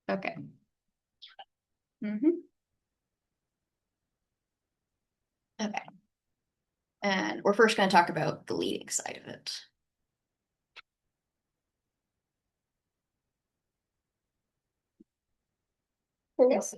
Okay. Okay. And we're first going to talk about the leading side of it. Yes.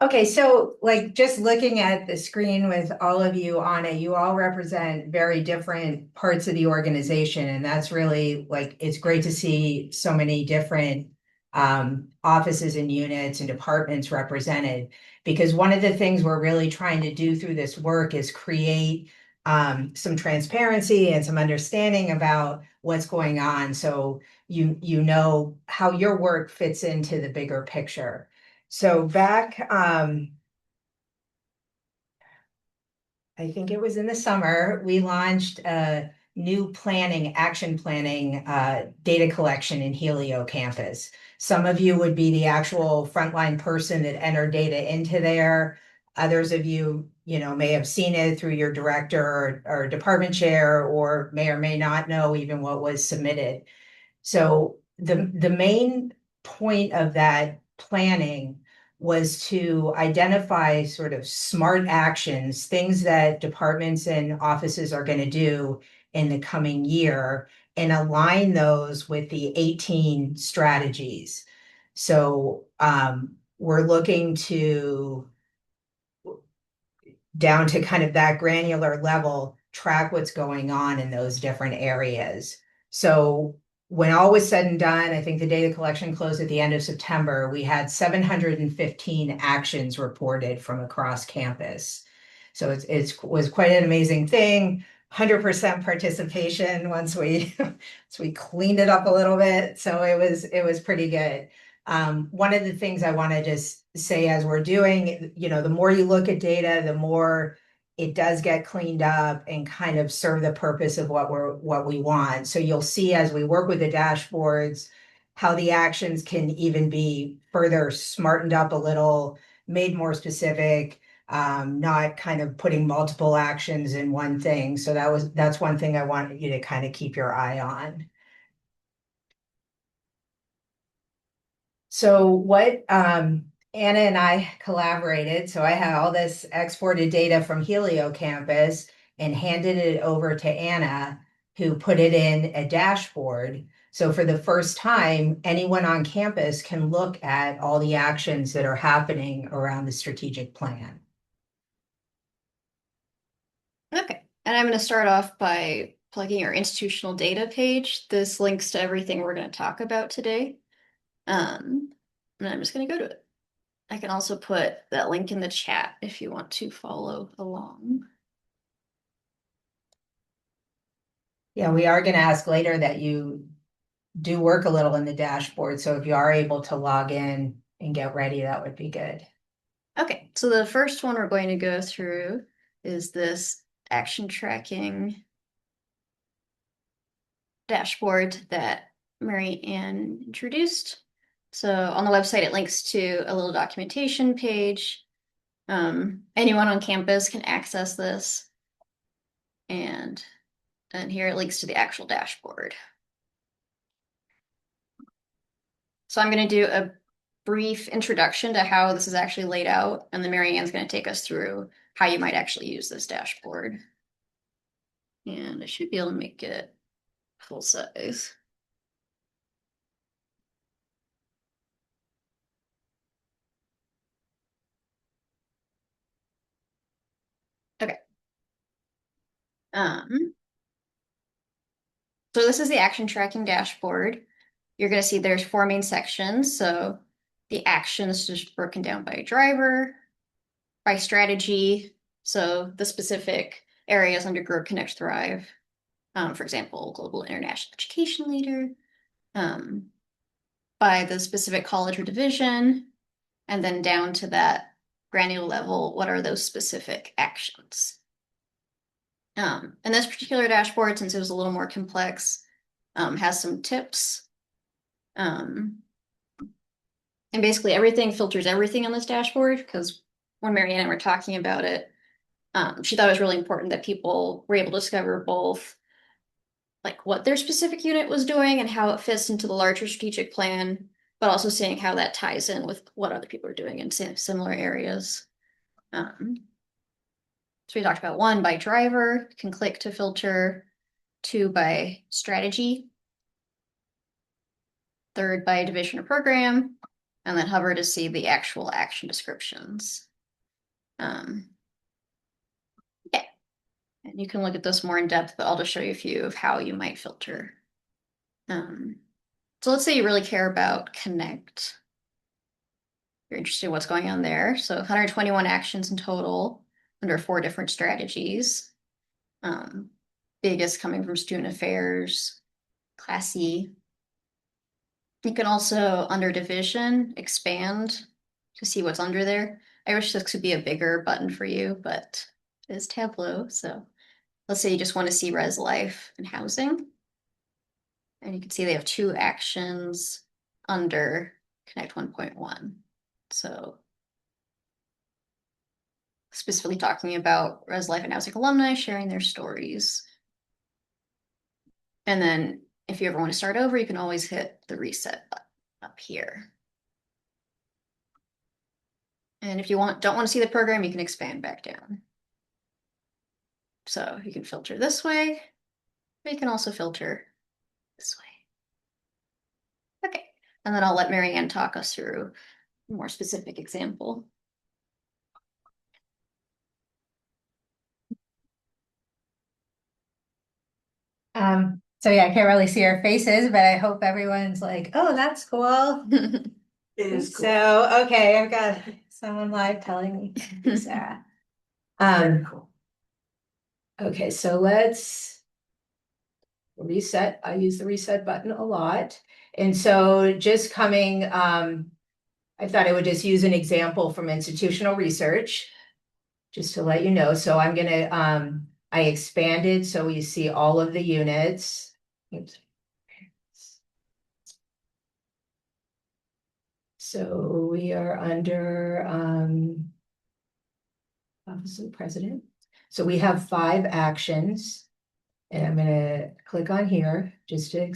Okay, so like just looking at the screen with all of you on it, you all represent very different parts of the organization. And that's really like, it's great to see so many different offices and units and departments represented. Because one of the things we're really trying to do through this work is create some transparency and some understanding about what's going on. So you know how your work fits into the bigger picture. So back, I think it was in the summer, we launched a new action planning data collection in Helio campus. Some of you would be the actual frontline person that entered data into there. Others of you, may have seen it through your director or department chair, or may not know even what was submitted. So the main point of that planning was to identify sort of smart actions, things that departments and offices are going to do in the coming year, and align those with the 18 strategies. So we're looking to, down to kind of that granular level, track what's going on in those different areas. So when all was said and done, I think the data collection closed at the end of September. We had 715 actions reported from across campus. So it was quite an amazing thing. 100% participation once we cleaned it up a little bit. So it was pretty good. One of the things I want to just say as we're doing, the more you look at data, the more it does get cleaned up and kind of serve the purpose of what we want. So you'll see as we work with the dashboards, how the actions can even be further smartened up a little, made more specific, not kind of putting multiple actions in one thing. So that's one thing I wanted you to kind of keep your eye on. So what Anna and I collaborated, so I had all this exported data from Helio campus and handed it over to Anna, who put it in a dashboard. So for the first time, anyone on campus can look at all the actions that are happening around the strategic plan. Okay. And I'm going to start off by plugging our institutional data page. This links to everything we're going to talk about today. And I'm just going to go to it. I can also put that link in the chat if you want to follow along. Yeah, we are going to ask later that you do work a little in the dashboard. So if you are able to log in and get ready, that would be good. Okay, so the first one we're going to go through is this action tracking dashboard that Mary Ann introduced. So on the website, it links to a little documentation page. Anyone on campus can access this. And here it links to the actual dashboard. So I'm going to do a brief introduction to how this is actually laid out, and then Mary Ann's going to take us through how you might actually use this dashboard. And I should be able to make it full size. Okay. So this is the action tracking dashboard. You're going to see there's 4 main sections. So the actions just broken down by driver, by strategy. So the specific areas under Grow, Connect, Thrive. For example, global international education leader. By the specific college or division, and then down to that granular level, what are those specific actions? And this particular dashboard, since it was a little more complex, has some tips. And basically everything filters everything on this dashboard, because when Mary Ann and I were talking about it, she thought it was really important that people were able to discover both like what their specific unit was doing and how it fits into the larger strategic plan, but also seeing how that ties in with what other people are doing in similar areas. So we talked about 1 by driver, you can click to filter, 2 by strategy, 3rd by division or program, and then hover to see the actual action descriptions. Yeah, and you can look at this more in depth, but I'll just show you a few of how you might filter. So let's say you really care about connect. You're interested in what's going on there. So 121 actions in total under 4 different strategies. Biggest coming from student affairs, Class E. You can also, under division, expand to see what's under there. I wish this could be a bigger button for you, but it is Tableau. So let's say you just want to see res life and housing. And you can see they have 2 actions under Connect 1.1. So specifically talking about res life and housing alumni sharing their stories. And then if you ever want to start over, you can always hit the reset button up here. And if you don't want to see the program, you can expand back down. So you can filter this way, but you can also filter this way. Okay, and then I'll let Marianne talk us through a more specific example. So yeah, I can't really see our faces, but I hope everyone's like, oh, that's cool. It is cool. So, okay, I've got someone live telling me, Sarah. Very cool. Okay, so let's reset. I use the reset button a lot. And so just coming, I thought I would just use an example from institutional research, just to let you know. So I'm gonna, I expanded so you see all of the units. Oops. So we are under Office of the President. So we have 5 actions. And I'm gonna click on here just to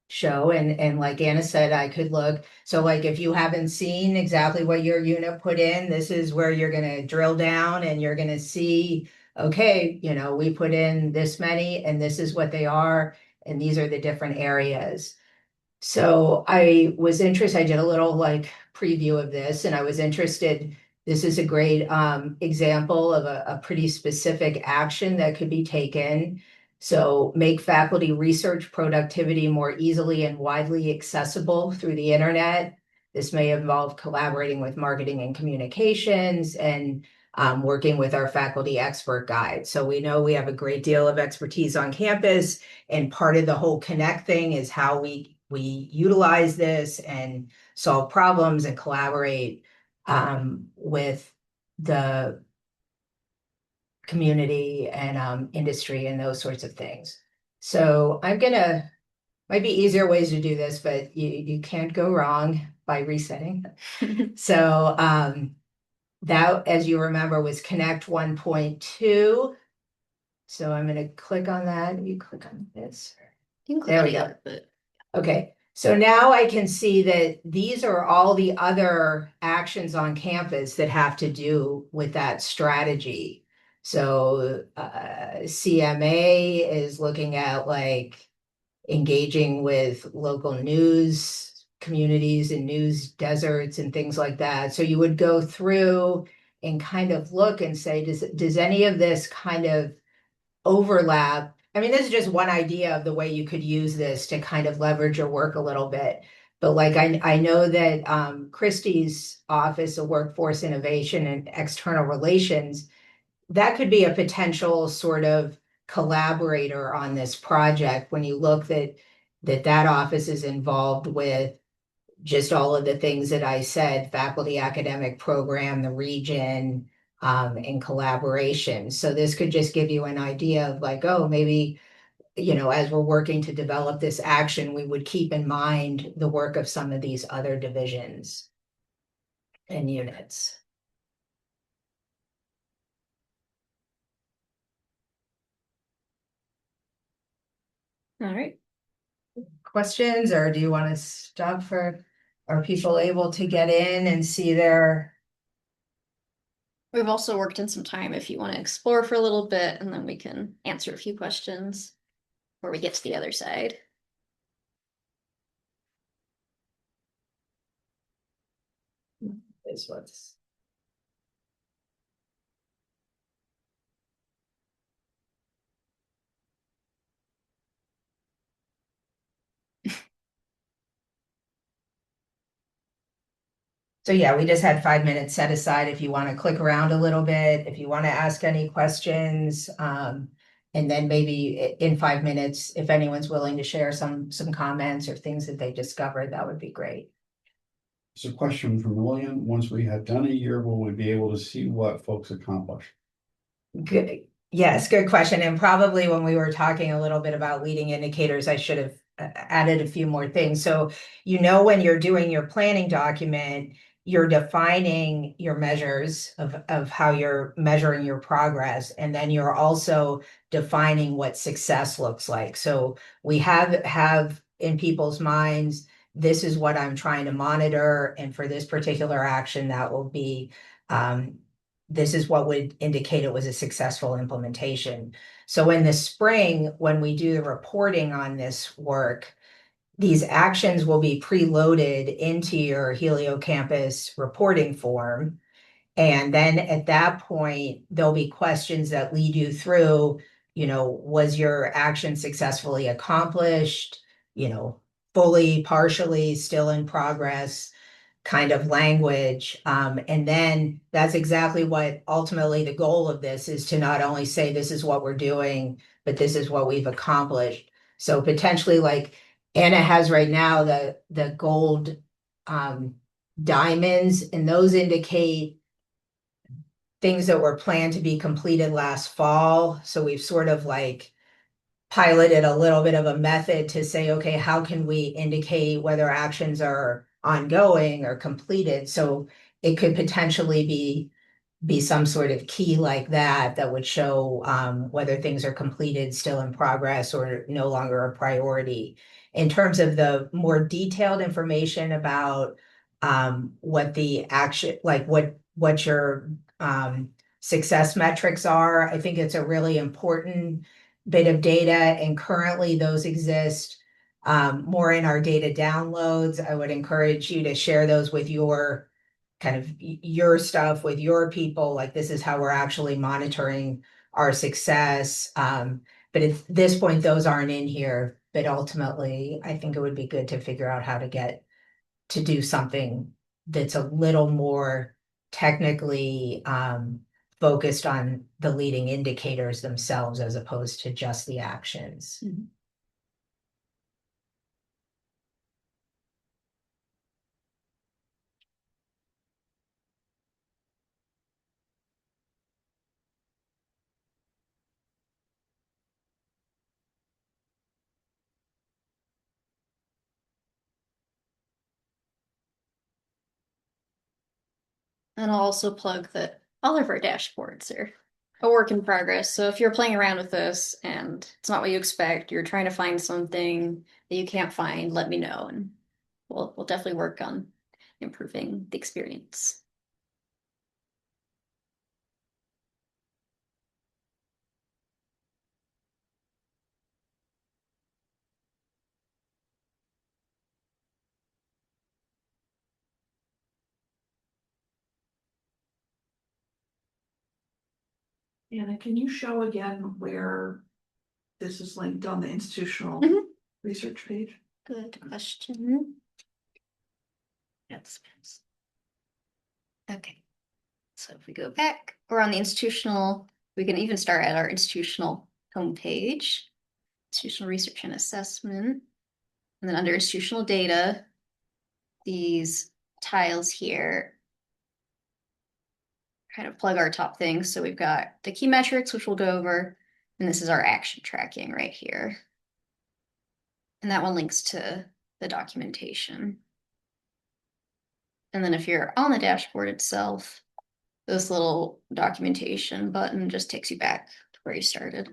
show, and like Anna said, I could look. So like if you haven't seen exactly what your unit put in, this is where you're gonna drill down and you're gonna see, okay, you know, we put in this many and this is what they are, and these are the different areas. So I was interested, I did a little like preview of this, and I was interested. This is a great example of a pretty specific action that could be taken. So make faculty research productivity more easily and widely accessible through the internet. This may involve collaborating with marketing and communications and working with our faculty expert guide. So we know we have a great deal of expertise on campus, and part of the whole Connect thing is how we utilize this and solve problems and collaborate with the community and industry and those sorts of things. So I'm gonna, might be easier ways to do this, but you can't go wrong by resetting. So that, as you remember, was Connect 1.2. So I'm gonna click on that. You click on this. You can click There on we go. it, but Okay, so now I can see that these are all the other actions on campus that have to do with that strategy. So CMA is looking at like engaging with local news communities and news deserts and things like that. So you would go through and kind of look and say, does any of this kind of overlap? I mean, this is just one idea of the way you could use this to kind of leverage your work a little bit. But like I know that Christie's Office of Workforce Innovation and External Relations, that could be a potential sort of collaborator on this project when you look that office is involved with just all of the things that I said, faculty academic program, the region, in collaboration. So this could just give you an idea of like, oh, maybe, you know, as we're working to develop this action, we would keep in mind the work of some of these other divisions and units. all right. Questions, or do you want to stop for Are people able to get in and see their? We've also worked in some time if you want to explore for a little bit, and then we can answer a few questions before we get to the other side. Is what's. So yeah, we just had 5 minutes set aside if you want to click around a little bit, if you want to ask any questions. And then maybe in 5 minutes, if anyone's willing to share some comments or things that they discovered, that would be great. It's a question from William. Once we have done a year, will we be able to see what folks accomplish? Good. Yes, good question. And probably when we were talking a little bit about leading indicators, I should have added a few more things. So, when you're doing your planning document, you're defining your measures of how you're measuring your progress. And then you're also defining what success looks like. So we have in people's minds, this is what I'm trying to monitor. And for this particular action, that will be, this is what would indicate it was a successful implementation. So in the spring, when we do the reporting on this work, these actions will be preloaded into your Heliocampus reporting form. And then at that point, there'll be questions that lead you through, was your action successfully accomplished, fully, partially, still in progress kind of language. And then that's exactly what ultimately the goal of this is, to not only say this is what we're doing, but this is what we've accomplished. So potentially, like Anna has right now, the gold diamonds, and those indicate things that were planned to be completed last fall. So we've sort of like piloted a little bit of a method to say, okay, how can we indicate whether actions are ongoing or completed? So it could potentially be some sort of key like that would show whether things are completed, still in progress, or no longer a priority. In terms of the more detailed information about what the action, like what your success metrics are, I think it's a really important bit of data, and currently those exist more in our data downloads. I would encourage you to share those with your kind of your stuff with your people, like this is how we're actually monitoring our success. But at this point, those aren't in here. But ultimately, I think it would be good to figure out how to get to do something that's a little more technically focused on the leading indicators themselves as opposed to just the actions. Mm-hmm. And I'll also plug that all of our dashboards are a work in progress. So if you're playing around with this and it's not what you expect, you're trying to find something that you can't find, let me know, and we'll definitely work on improving the experience. Anna, can you show again where this is linked on the institutional research page? Good question. Yes. Okay. So if we go back, we're on the institutional, we can even start at our institutional homepage, institutional research and assessment. And then under institutional data, these tiles here kind of plug our top things. So we've got the key metrics, which we'll go over, and this is our action tracking right here. And that one links to the documentation. And then if you're on the dashboard itself, this little documentation button just takes you back to where you started.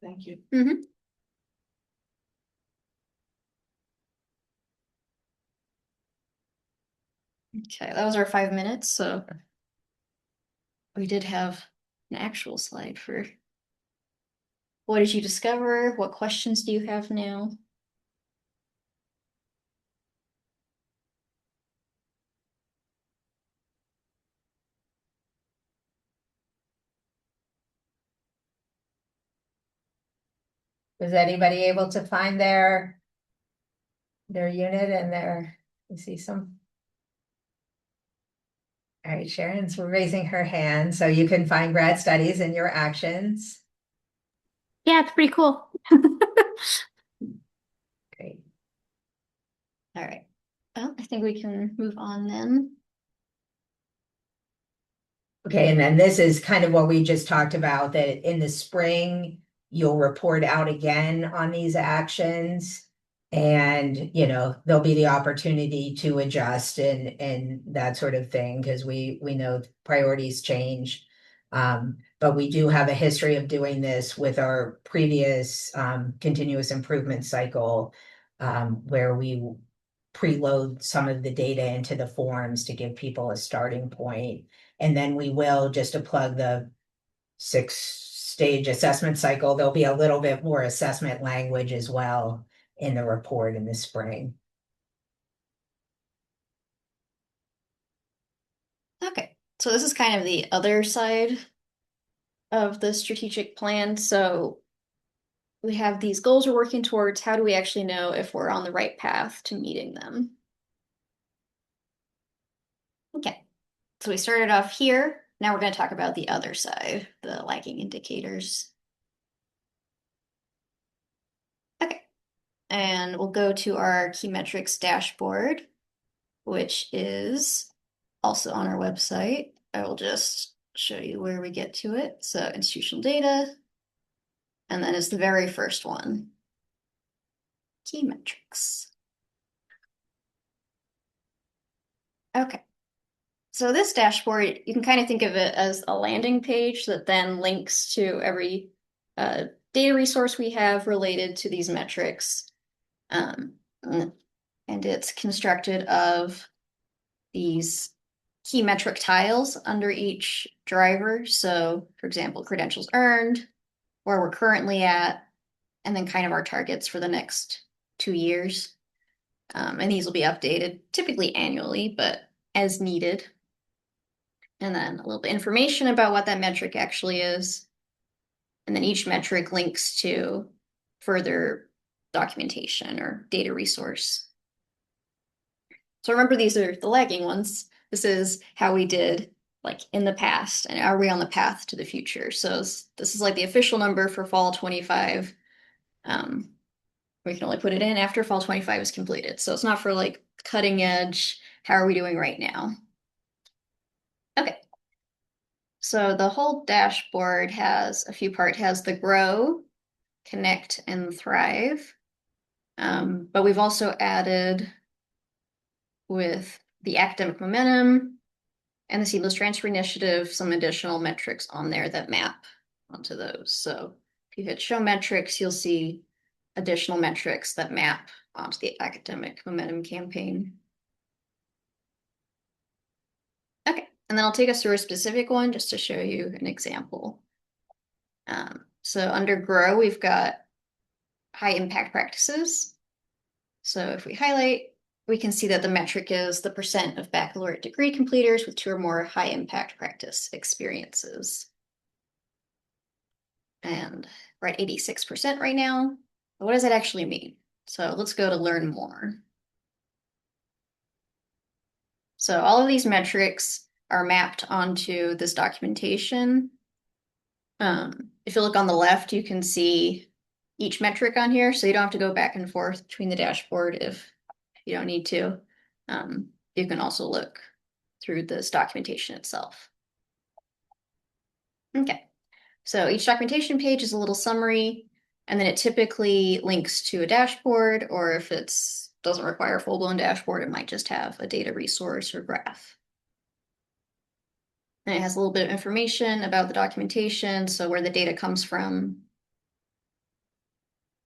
Thank you. Mm-hmm. Okay, that was our 5 minutes, so we did have an actual slide for what did you discover? What questions do you have now? Was anybody able to find their unit and you see some? All right, Sharon's raising her hand, so you can find grad studies in your actions. Yeah, it's pretty cool. Great. All right. Well, I think we can move on then. Okay, and then this is kind of what we just talked about, that in the spring, you'll report out again on these actions. And, there'll be the opportunity to adjust and that sort of thing, because we know priorities change. But we do have a history of doing this with our previous continuous improvement cycle, where we preload some of the data into the forms to give people a starting point. And then we will, just to plug the 6-stage assessment cycle, there'll be a little bit more assessment language as well in the report in the spring. Okay, so this is kind of the other side of the strategic plan. So we have these goals we're working towards. How do we actually know if we're on the right path to meeting them? Okay, so we started off here. Now we're going to talk about the other side, the lagging indicators. Okay, and we'll go to our key metrics dashboard, which is also on our website. I will just show you where we get to it. So institutional data, and then it's the very first one, key metrics. Okay. So this dashboard, you can kind of think of it as a landing page that then links to every data resource we have related to these metrics. And it's constructed of these key metric tiles under each driver. So, for example, credentials earned, where we're currently at, and then kind of our targets for the next 2 years. And these will be updated typically annually, but as needed. And then a little bit of information about what that metric actually is. And then each metric links to further documentation or data resource. So remember, these are the lagging ones. This is how we did like in the past, and are we on the path to the future? So this is like the official number for fall 25. We can only put it in after fall 25 is completed. So it's not for like cutting edge. How are we doing right now? Okay. So the whole dashboard has a few parts. It has the grow, connect, and thrive. But we've also added with the academic momentum and the seamless transfer initiative some additional metrics on there that map onto those. So if you hit show metrics, you'll see additional metrics that map onto the academic momentum campaign. Okay, and then I'll take us through a specific one just to show you an example. So under grow, we've got high impact practices. So if we highlight, we can see that the metric is the percent of baccalaureate degree completers with 2 or more high impact practice experiences. And we're at 86% right now. But what does that actually mean? So let's go to learn more. So all of these metrics are mapped onto this documentation. If you look on the left, you can see each metric on here, so you don't have to go back and forth between the dashboard if you don't need to. You can also look through this documentation itself. Okay, so each documentation page is a little summary, and then it typically links to a dashboard, or if it doesn't require a full-blown dashboard, it might just have a data resource or graph. And it has a little bit of information about the documentation, so where the data comes from,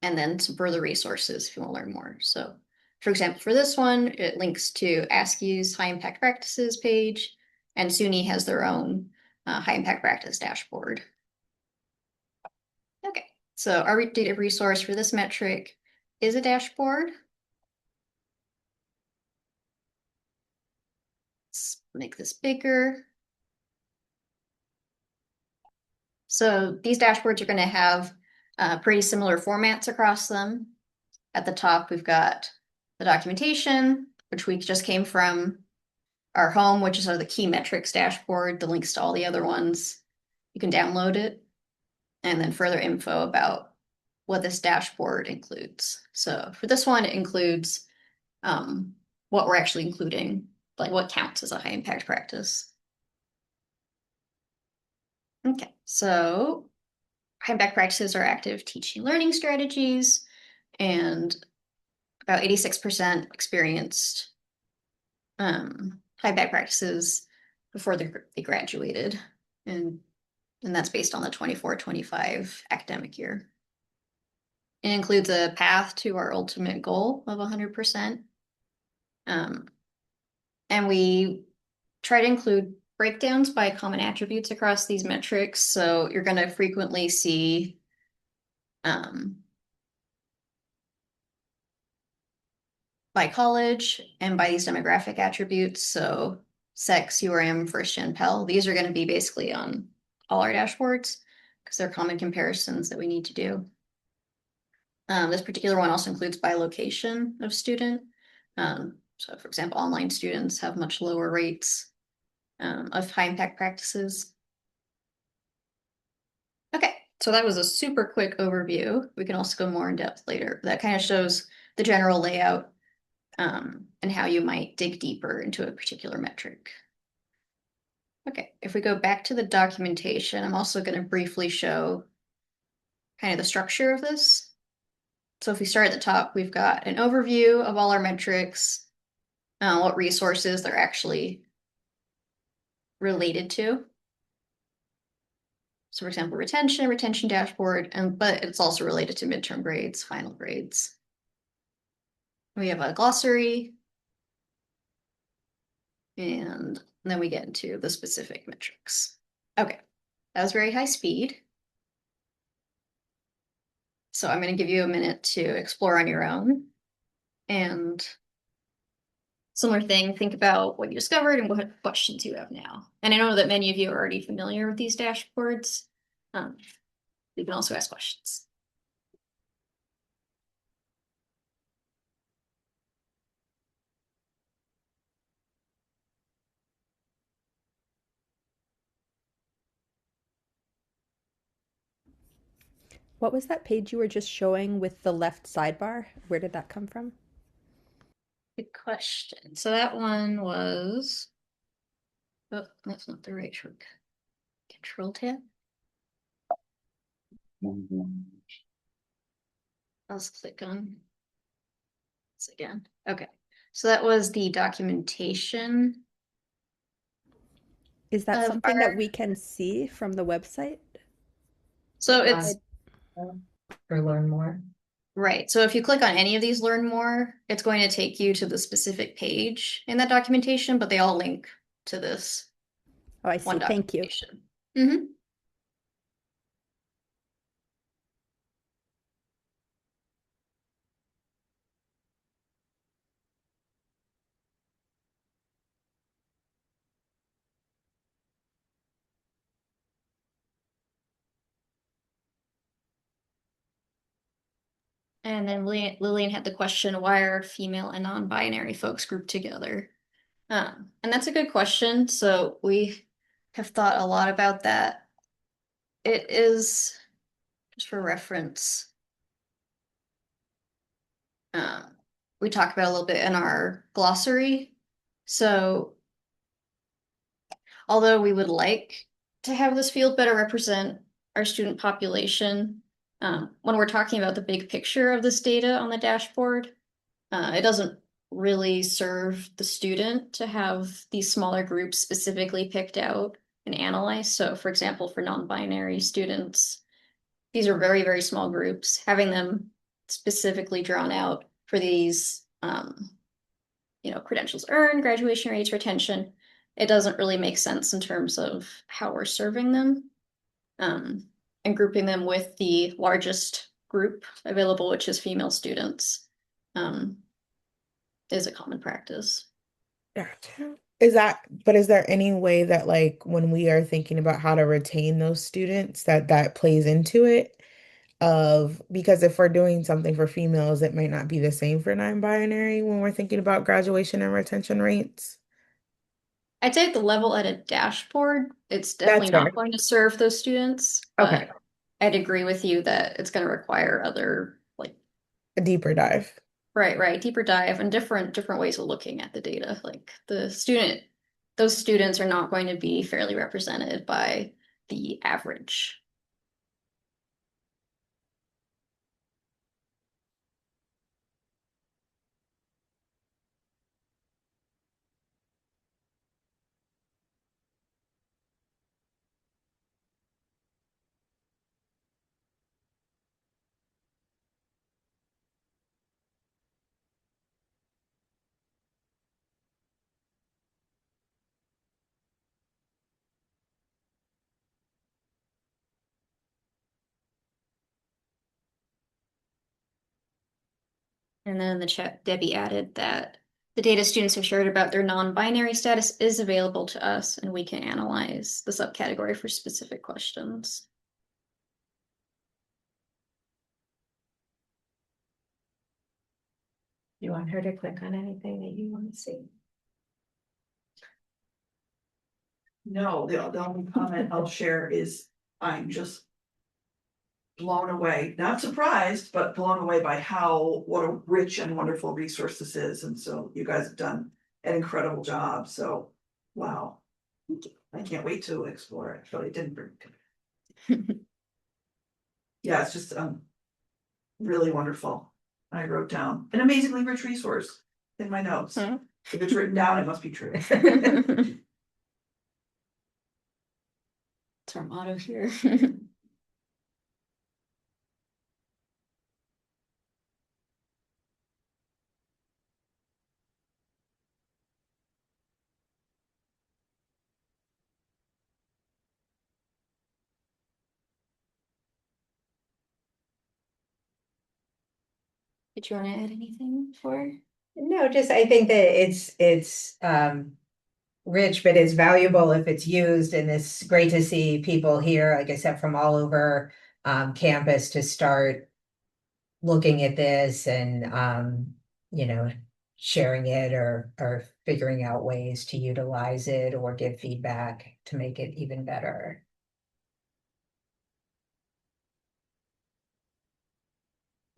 and then some further resources if you want to learn more. So For example, for this one, it links to ASCII's High Impact Practices page, and SUNY has their own High Impact Practice dashboard. Okay, so our data resource for this metric is a dashboard. Let's make this bigger. So these dashboards are going to have pretty similar formats across them. At the top, we've got the documentation, which we just came from our home, which is the key metrics dashboard, the links to all the other ones. You can download it, and then further info about what this dashboard includes. So for this one, it includes what we're actually including, like what counts as a high impact practice. Okay, so high impact practices are active teaching learning strategies, and about 86% experienced high impact practices before they graduated. And that's based on the 24-25 academic year. It includes a path to our ultimate goal of 100%. And we try to include breakdowns by common attributes across these metrics. So you're going to frequently see by college and by these demographic attributes. So sex, URM, first gen Pell, these are going to be basically on all our dashboards because they're common comparisons that we need to do. This particular one also includes by location of student. So for example, online students have much lower rates of high impact practices. Okay, so that was a super quick overview. We can also go more in depth later. That kind of shows the general layout and how you might dig deeper into a particular metric. Okay, if we go back to the documentation, I'm also going to briefly show kind of the structure of this. So if we start at the top, we've got an overview of all our metrics, what resources they're actually related to. So for example, retention dashboard, but it's also related to midterm grades, final grades. We have a glossary, and then we get into the specific metrics. Okay, that was very high speed. So I'm going to give you a minute to explore on your own. And similar thing, think about what you discovered and what questions you have now. And I know that many of you are already familiar with these dashboards. You can also ask questions. What was that page you were just showing with the left sidebar? Where did that come from? Good question. So that one was, oh, that's not the right shortcut. Control tab. I'll just click on this again. Okay. So that was the documentation. Is that Of something our- that we can see from the website? So it's Or learn more. right. So if you click on any of these learn more, it's going to take you to the specific page in that documentation, but they all link to this Oh, I see. one Thank you. documentation. Mm-hmm. And then Lillian had the question, why are female and non-binary folks grouped together? And that's a good question. So we have thought a lot about that. It is, just for reference, we talk about a little bit in our glossary. So although we would like to have this field better represent our student population, when we're talking about the big picture of this data on the dashboard, it doesn't really serve the student to have these smaller groups specifically picked out and analyzed. So for example, for non-binary students, these are very, very small groups. Having them specifically drawn out for these credentials earned, graduation rates, retention. It doesn't really make sense in terms of how we're serving them. And grouping them with the largest group available, which is female students, is a common practice. Gotcha. Is there any way that like when we are thinking about how to retain those students that plays into it? Because if we're doing something for females, it might not be the same for non-binary when we're thinking about graduation and retention rates. I'd say at the level at a dashboard, it's That's definitely fair. not going to serve those students, Okay. but I'd agree with you that it's going to require other like A deeper dive. right, deeper dive and different ways of looking at the data. Like those students are not going to be fairly represented by the average. And then in the chat, Debbie added that the data students have shared about their non-binary status is available to us, and we can analyze the subcategory for specific questions. You want her to click on anything that you want to see? No, the only comment I'll share is I'm just blown away, not surprised, but blown away by what a rich and wonderful resource this is. And so you guys have done an incredible job. So, wow. I can't wait to explore it, but it didn't bring it. Yeah, it's just really wonderful. I wrote down an amazingly rich resource in my notes. Hmm. If it's written down, it must be true. It's our motto here. Did you want to add anything for? No, just I think that it's rich, but it's valuable if it's used, and it's great to see people here, like I said, from all over campus to start looking at this and sharing it or figuring out ways to utilize it or give feedback to make it even better.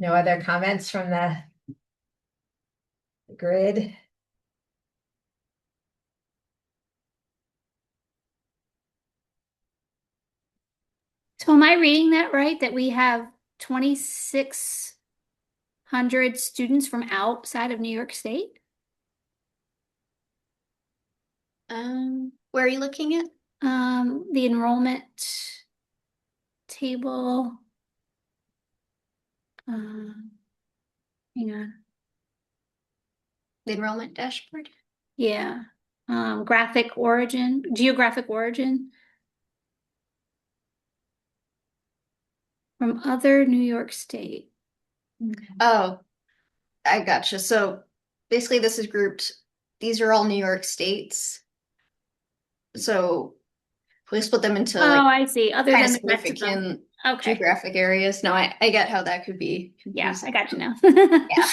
No other comments from the grid? So am I reading that right? That we have 2,600 students from outside of New York State? Where are you looking at? The enrollment table. Hang on. The enrollment dashboard? Yeah. Geographic origin from other New York State. Oh, I gotcha. So basically this is grouped, these are all New York states. So we split them into Oh, like I see. Other kind than of the rest of them. significant Okay. geographic areas. No, I get how that could be Yeah, confusing. I got you now. Yeah.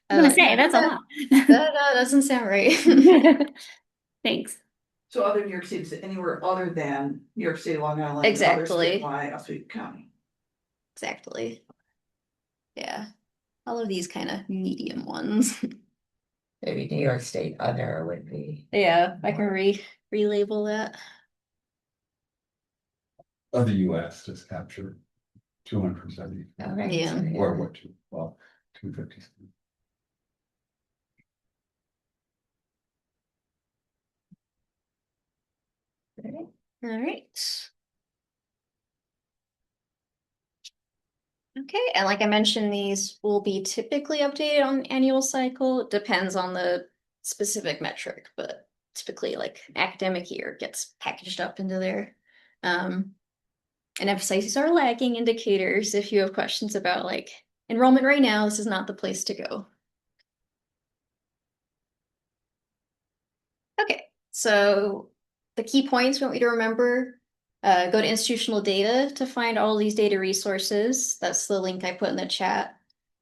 I'm gonna say that's a lot. That doesn't sound right. Thanks. So other New York City, is anywhere other than New York City, Long Island, Exactly. other statewide, Oswego County. Exactly. Yeah. All of these kind of medium ones. Maybe New York State other would be. Yeah, I can relabel that. Other US just captured 270, Okay, Yeah. so, or what, 250. All right. Okay, and like I mentioned, these will be typically updated on an annual cycle. It depends on the specific metric, but typically like academic year gets packaged up into there. And emphasize these are lagging indicators. If you have questions about like enrollment right now, this is not the place to go. Okay, so the key points we want you to remember, go to institutional data to find all these data resources. That's the link I put in the chat.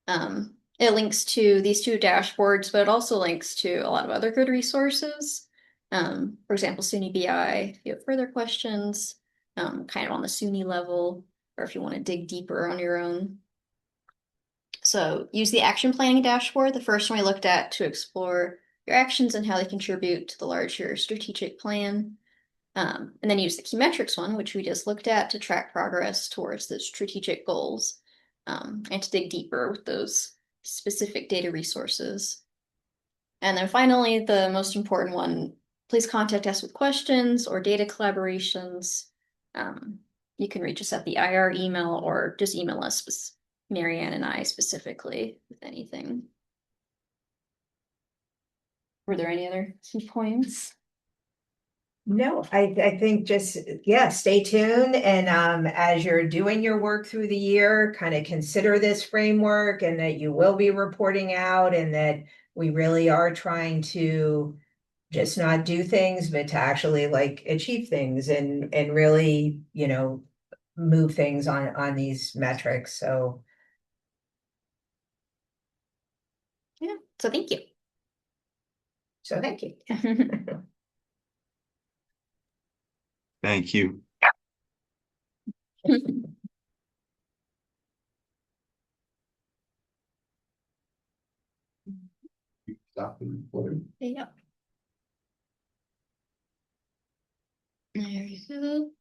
It links to these two dashboards, but it also links to a lot of other good resources. For example, SUNY BI, if you have further questions, kind of on the SUNY level, or if you want to dig deeper on your own. So use the action planning dashboard, the first one we looked at, to explore your actions and how they contribute to the larger strategic plan. And then use the key metrics one, which we just looked at, to track progress towards the strategic goals, and to dig deeper with those specific data resources. And then finally, the most important one, please contact us with questions or data collaborations. You can reach us at the IR email or just email us, Marianne and I specifically, with anything. Were there any other key points? No, I think just, yeah, stay tuned. And as you're doing your work through the year, kind of consider this framework and that you will be reporting out and that we really are trying to just not do things, but to actually like achieve things and really, move things on these metrics. So Yeah, so thank you. thank you. Thank you. Stop the recording. Yeah. There you go.